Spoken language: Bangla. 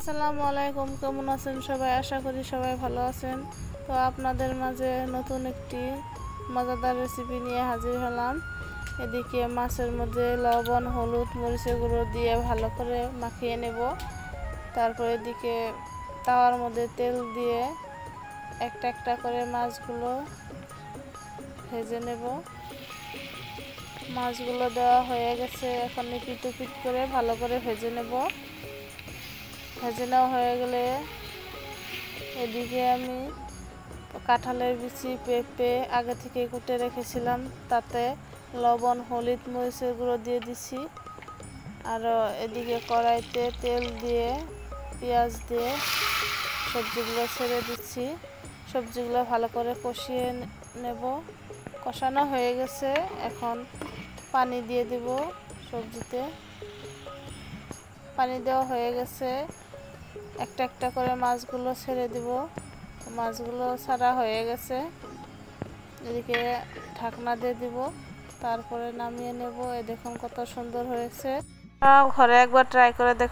আসসালামু আলাইকুম, কেমন আছেন সবাই? আশা করি সবাই ভালো আছেন। তো আপনাদের মাঝে নতুন একটি মজাদার রেসিপি নিয়ে হাজির হলাম। এদিকে মাছের মধ্যে লবণ, হলুদ, মরিচের গুঁড়ো দিয়ে ভালো করে মাখিয়ে নেব। তারপর এদিকে তাওয়ার মধ্যে তেল দিয়ে একটা একটা করে মাছগুলো ভেজে নেব। মাছগুলো দেওয়া হয়ে গেছে, এখন পিট পিট করে ভালো করে ভেজে নেব। ভেজে নেওয়া হয়ে গেলে এদিকে আমি কাঁঠালের বিচি, পেঁপে আগে থেকে কুটে রেখেছিলাম, তাতে লবণ, হলুদ, মরিচের গুঁড়ো দিয়ে দিছি। আর এদিকে কড়াইতে তেল দিয়ে পেঁয়াজ দিয়ে সবজিগুলো ছেড়ে দিচ্ছি। সবজিগুলো ভালো করে কষিয়ে নেব। কষানো হয়ে গেছে, এখন পানি দিয়ে দেব। সবজিতে পানি দেওয়া হয়ে গেছে, একটা একটা করে মাছগুলো ছেড়ে দিব। মাছগুলো ছাড়া হয়ে গেছে, এদিকে ঢাকনা দিয়ে দিব, তারপরে নামিয়ে নেব। দেখুন কত সুন্দর হয়েছে। ঘরে একবার ট্রাই করে দেখ।